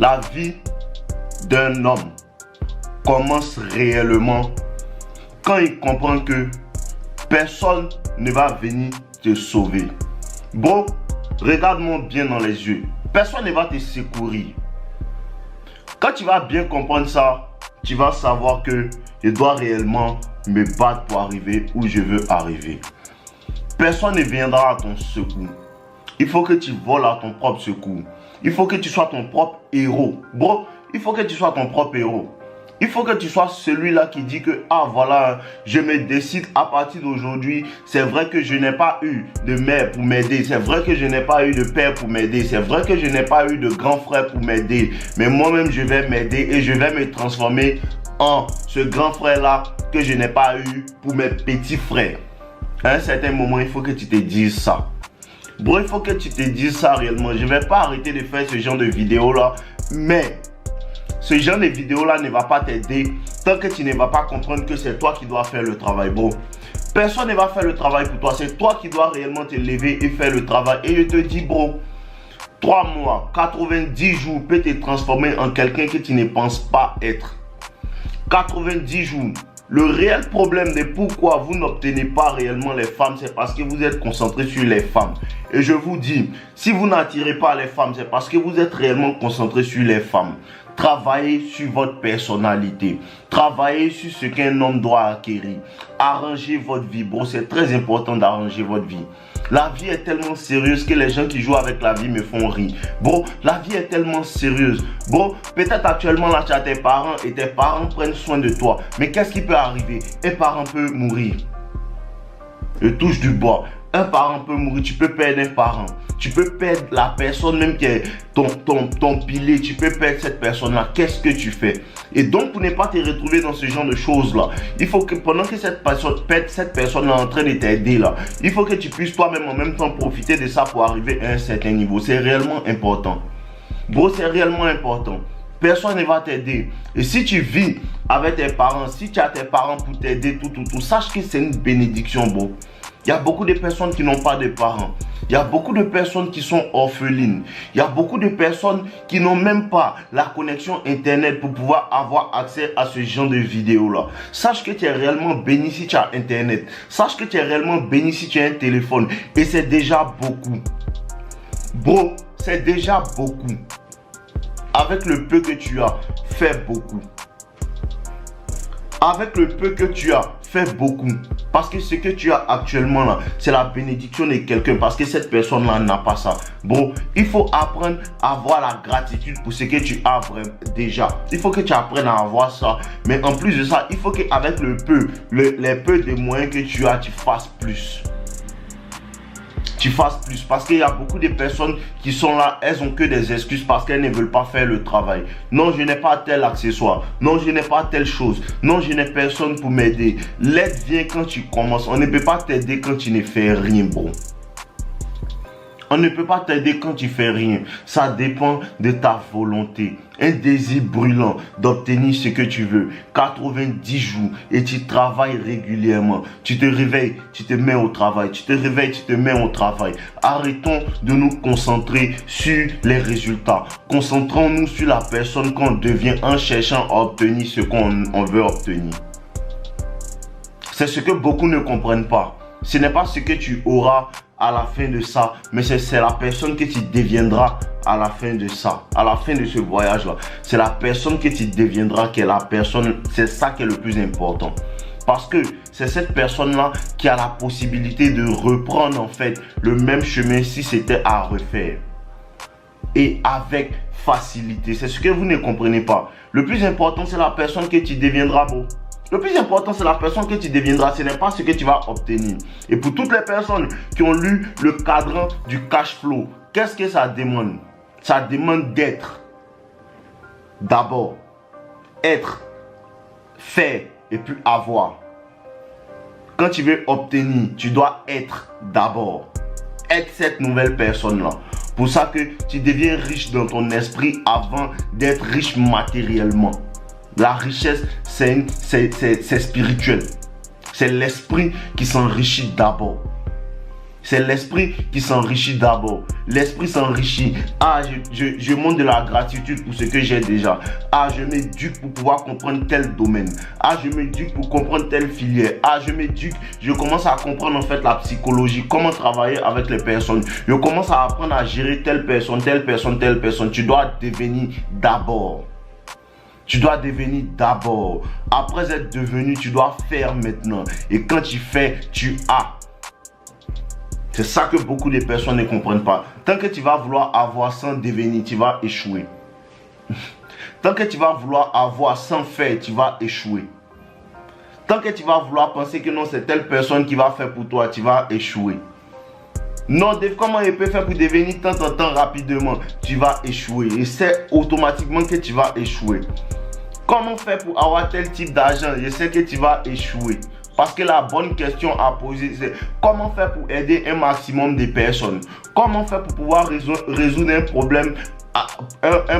La vie d'un homme commence réellement quand il comprend que personne ne va venir te sauver. Bro, regarde-moi bien dans les yeux. Personne ne va te secourir. Quand tu vas bien comprendre ça, tu vas savoir que je dois réellement me battre pour arriver où je veux arriver. Personne ne viendra à ton secours. Il faut que tu voles à ton propre secours. Il faut que tu sois ton propre héros. Bro, il faut que tu sois ton propre héros. Il faut que tu sois celui-là qui dit que, ah voilà, je me décide à partir d'aujourd'hui. C'est vrai que je n'ai pas eu de mère pour m'aider. C'est vrai que je n'ai pas eu de père pour m'aider. C'est vrai que je n'ai pas eu de grand frère pour m'aider. Mais moi-même, je vais m'aider et je vais me transformer en ce grand frère-là que je n'ai pas eu pour mes petits frères. À un certain moment, il faut que tu te dises ça. Bro, il faut que tu te dises ça réellement. Je ne vais pas arrêter de faire ce genre de vidéos-là. Mais ce genre de vidéo-là ne va pas t'aider tant que tu ne vas pas comprendre que c'est toi qui dois faire le travail, bro. Personne ne va faire le travail pour toi. C'est toi qui dois réellement te lever et faire le travail. Et je te dis, bro, 3 mois, 90 jours peut te transformer en quelqu'un que tu ne penses pas être. 90 jours. Le réel problème de pourquoi vous n'obtenez pas réellement les femmes, c'est parce que vous êtes concentré sur les femmes. Et je vous dis, si vous n'attirez pas les femmes, c'est parce que vous êtes réellement concentré sur les femmes. Travaillez sur votre personnalité. Travaillez sur ce qu'un homme doit acquérir. Arrangez votre vie, bro. C'est très important d'arranger votre vie. La vie est tellement sérieuse que les gens qui jouent avec la vie me font rire. Bro, la vie est tellement sérieuse. Bro, peut-être actuellement là tu as tes parents et tes parents prennent soin de toi. Mais qu'est-ce qui peut arriver? Un parent peut mourir. Je touche du bois. Un parent peut mourir, tu peux perdre un parent. Tu peux perdre la personne même qui est ton pilier. Tu peux perdre cette personne-là. Qu'est-ce que tu fais? Et donc, pour ne pas te retrouver dans ce genre de choses-là, il faut que pendant que cette personne est en train de t'aider là, il faut que tu puisses toi-même en même temps profiter de ça pour arriver à un certain niveau. C'est réellement important. Bro, c'est réellement important. Personne ne va t'aider. Et si tu vis avec tes parents, si tu as tes parents pour t'aider, tout, sache que c'est une bénédiction, bro. Il y a beaucoup de personnes qui n'ont pas de parents. Il y a beaucoup de personnes qui sont orphelines. Il y a beaucoup de personnes qui n'ont même pas la connexion internet pour pouvoir avoir accès à ce genre de vidéos-là. Sache que tu es réellement béni si tu as internet. Sache que tu es réellement béni si tu as un téléphone. Et c'est déjà beaucoup. Bro, c'est déjà beaucoup. Avec le peu que tu as, fais beaucoup. Avec le peu que tu as, fais beaucoup. Parce que ce que tu as actuellement là, c'est la bénédiction de quelqu'un. Parce que cette personne-là n'a pas ça. Bon, il faut apprendre à avoir la gratitude pour ce que tu as déjà. Il faut que tu apprennes à avoir ça. Mais en plus de ça, il faut qu'avec le peu, les peu de moyens que tu as, tu fasses plus. Tu fasses plus, parce qu'il y a beaucoup de personnes qui sont là, elles ont que des excuses parce qu'elles ne veulent pas faire le travail. Non, je n'ai pas tel accessoire. Non, je n'ai pas telle chose. Non, je n'ai personne pour m'aider. L'aide vient quand tu commences. On ne peut pas t'aider quand tu ne fais rien, bro. On ne peut pas t'aider quand tu fais rien. Ça dépend de ta volonté. Un désir brûlant d'obtenir ce que tu veux. 90 jours et tu travailles régulièrement. Tu te réveilles, tu te mets au travail. Tu te réveilles, tu te mets au travail. Arrêtons de nous concentrer sur les résultats. Concentrons-nous sur la personne qu'on devient en cherchant à obtenir ce qu'on veut obtenir. C'est ce que beaucoup ne comprennent pas. Ce n'est pas ce que tu auras à la fin de ça, mais c'est la personne que tu deviendras à la fin de ça, à la fin de ce voyage-là. C'est la personne que tu deviendras qui est la personne, c'est ça qui est le plus important. Parce que c'est cette personne-là qui a la possibilité de reprendre en fait le même chemin si c'était à refaire. Et avec facilité. C'est ce que vous ne comprenez pas. Le plus important, c'est la personne que tu deviendras, bro. Le plus important, c'est la personne que tu deviendras. Ce n'est pas ce que tu vas obtenir. Et pour toutes les personnes qui ont lu le cadran du cash flow, qu'est-ce que ça demande? Ça demande d'être. D'abord, être, faire et puis avoir. Quand tu veux obtenir, tu dois être d'abord. Être cette nouvelle personne-là. Pour ça que tu deviens riche dans ton esprit avant d'être riche matériellement. La richesse, c'est spirituel. C'est l'esprit qui s'enrichit d'abord. C'est l'esprit qui s'enrichit d'abord. L'esprit s'enrichit. Ah, je montre de la gratitude pour ce que j'ai déjà. Ah, je m'éduque pour pouvoir comprendre tel domaine. Ah, je m'éduque pour comprendre telle filière. Ah, je m'éduque. Je commence à comprendre en fait la psychologie. Comment travailler avec les personnes. Je commence à apprendre à gérer telle personne, telle personne, telle personne. Tu dois devenir d'abord. Tu dois devenir d'abord. Après être devenu, tu dois faire maintenant. Et quand tu fais, tu as. C'est ça que beaucoup de personnes ne comprennent pas. Tant que tu vas vouloir avoir sans devenir, tu vas échouer. Tant que tu vas vouloir avoir sans faire, tu vas échouer. Tant que tu vas vouloir penser que non, c'est telle personne qui va faire pour toi, tu vas échouer. Non, comment il peut faire pour devenir tant en temps rapidement, tu vas échouer. Et c'est automatiquement que tu vas échouer. Comment faire pour avoir tel type d'argent? Je sais que tu vas échouer. Parce que la bonne question à poser, c'est comment faire pour aider un maximum de personnes? Comment faire pour pouvoir résoudre un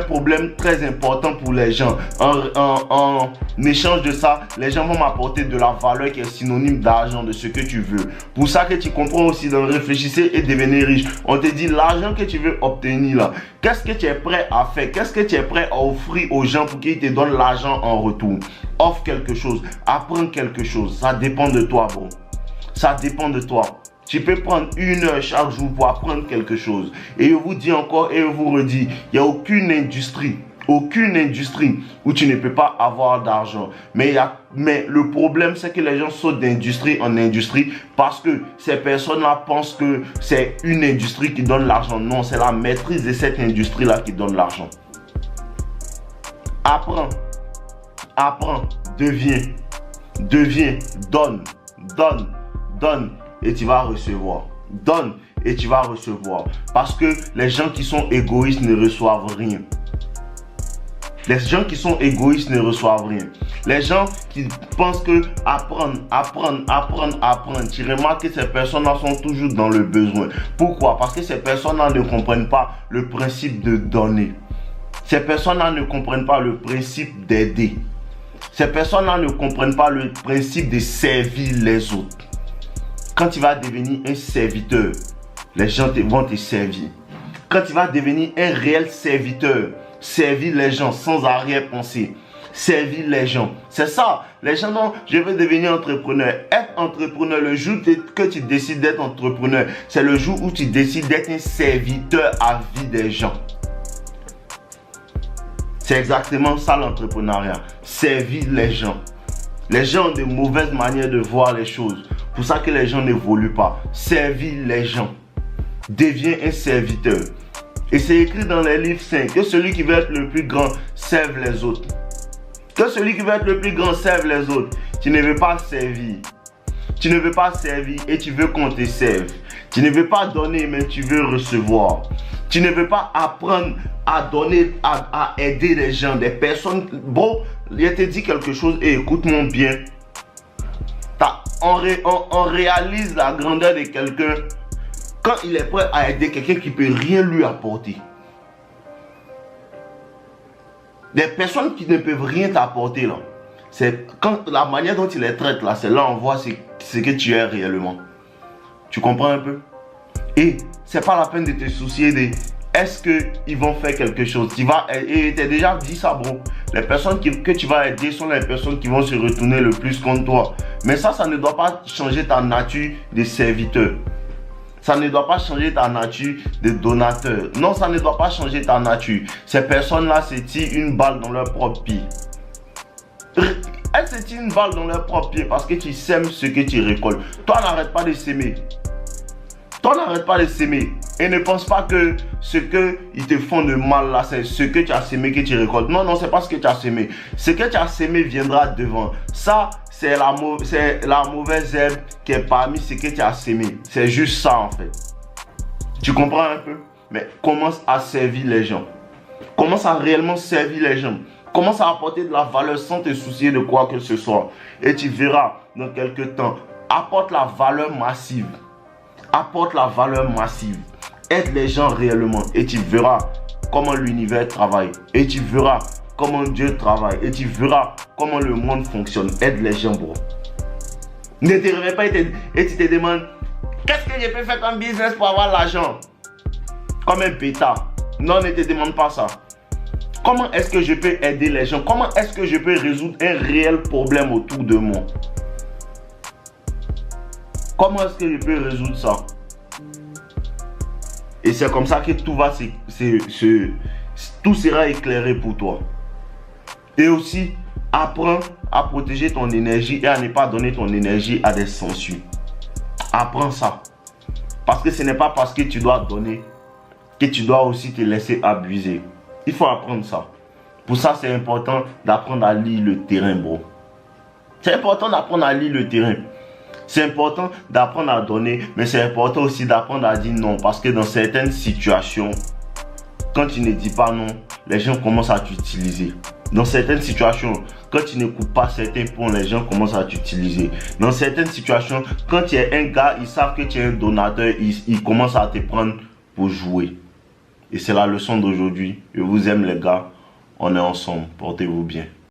problème très important pour les gens? En échange de ça, les gens vont m'apporter de la valeur qui est synonyme d'argent, de ce que tu veux. Pour ça que tu comprends aussi de réfléchir et devenir riche. On te dit l'argent que tu veux obtenir là. Qu'est-ce que tu es prêt à faire? Qu'est-ce que tu es prêt à offrir aux gens pour qu'ils te donnent l'argent en retour? Offre quelque chose, apprends quelque chose. Ça dépend de toi, bon. Ça dépend de toi. Tu peux prendre 1 heure chaque jour pour apprendre quelque chose. Et je vous dis encore et je vous redis, il n'y a aucune industrie où tu ne peux pas avoir d'argent. Mais le problème, c'est que les gens sautent d'industrie en industrie parce que ces personnes-là pensent que c'est une industrie qui donne l'argent. Non, c'est la maîtrise de cette industrie-là qui donne l'argent. Apprends, deviens, donne. Et tu vas recevoir. Donne et tu vas recevoir. Parce que les gens qui sont égoïstes ne reçoivent rien. Les gens qui sont égoïstes ne reçoivent rien. Les gens qui pensent que apprendre. Tu remarques que ces personnes-là sont toujours dans le besoin. Pourquoi? Parce que ces personnes-là ne comprennent pas le principe de donner. Ces personnes-là ne comprennent pas le principe d'aider. Ces personnes-là ne comprennent pas le principe de servir les autres. Quand tu vas devenir un serviteur, les gens vont te servir. Quand tu vas devenir un réel serviteur, servir les gens sans arrière-pensée, servir les gens. C'est ça. Les gens, non, je veux devenir entrepreneur. Être entrepreneur, le jour que tu décides d'être entrepreneur, c'est le jour où tu décides d'être un serviteur à vie des gens. C'est exactement ça l'entrepreneuriat. Servir les gens. Les gens ont de mauvaises manières de voir les choses. Pour ça que les gens n'évoluent pas. Servir les gens. Deviens un serviteur. Et c'est écrit dans les livres saints que celui qui veut être le plus grand serve les autres. Que celui qui veut être le plus grand serve les autres. Tu ne veux pas servir. Tu ne veux pas servir et tu veux qu'on te serve. Tu ne veux pas donner mais tu veux recevoir. Tu ne veux pas apprendre à donner, à aider les gens, des personnes. Bon, je te dis quelque chose et écoute-moi bien. On réalise la grandeur de quelqu'un quand il est prêt à aider quelqu'un qui ne peut rien lui apporter. Des personnes qui ne peuvent rien t'apporter là. C'est quand la manière dont il les traite là, c'est là on voit ce que tu es réellement. Tu comprends un peu? Et c'est pas la peine de te soucier de est-ce qu'ils vont faire quelque chose. Tu vas, et tu as déjà dit ça, bro. Les personnes que tu vas aider sont les personnes qui vont se retourner le plus contre toi. Mais ça ne doit pas changer ta nature de serviteur. Ça ne doit pas changer ta nature de donateur. Non, ça ne doit pas changer ta nature. Ces personnes-là se tirent une balle dans leur propre pied. Elles se tirent une balle dans leur propre pied parce que tu sèmes ce que tu récoltes. Toi, n'arrête pas de s'aimer. Toi, n'arrête pas de s'aimer. Et ne pense pas que ce qu'ils te font de mal là, c'est ce que tu as sémé que tu récoltes. Non, non, c'est pas ce que tu as sémé. Ce que tu as sémé viendra devant. Ça, c'est la mauvaise herbe qui est parmi ce que tu as sémé. C'est juste ça en fait. Tu comprends un peu? Mais commence à servir les gens. Commence à réellement servir les gens. Commence à apporter de la valeur sans te soucier de quoi que ce soit. Et tu verras dans quelques temps. Apporte la valeur massive. Apporte la valeur massive. Aide les gens réellement. Et tu verras comment l'univers travaille. Et tu verras comment Dieu travaille. Et tu verras comment le monde fonctionne. Aide les gens, bro. Ne te réveille pas et tu te demandes Qu'est-ce que je peux faire comme business pour avoir l'argent? Comme un pétard. Non, ne te demande pas ça. Comment est-ce que je peux aider les gens? Comment est-ce que je peux résoudre un réel problème autour de moi? Comment est-ce que je peux résoudre ça? Et c'est comme ça que tout tout sera éclairé pour toi. Et aussi, apprends à protéger ton énergie et à ne pas donner ton énergie à des censures. Apprends ça. Parce que ce n'est pas parce que tu dois donner que tu dois aussi te laisser abuser. Il faut apprendre ça. Pour ça, c'est important d'apprendre à lire le terrain, bro. C'est important d'apprendre à lire le terrain. C'est important d'apprendre à donner, mais c'est important aussi d'apprendre à dire non. Parce que dans certaines situations, quand tu ne dis pas non, les gens commencent à t'utiliser. Dans certaines situations, quand tu ne coupes pas certains ponts, les gens commencent à t'utiliser. Dans certaines situations, quand tu es un gars, ils savent que tu es un donateur, ils commencent à te prendre pour jouer. Et c'est la leçon d'aujourd'hui. Je vous aime les gars. On est ensemble. Portez-vous bien.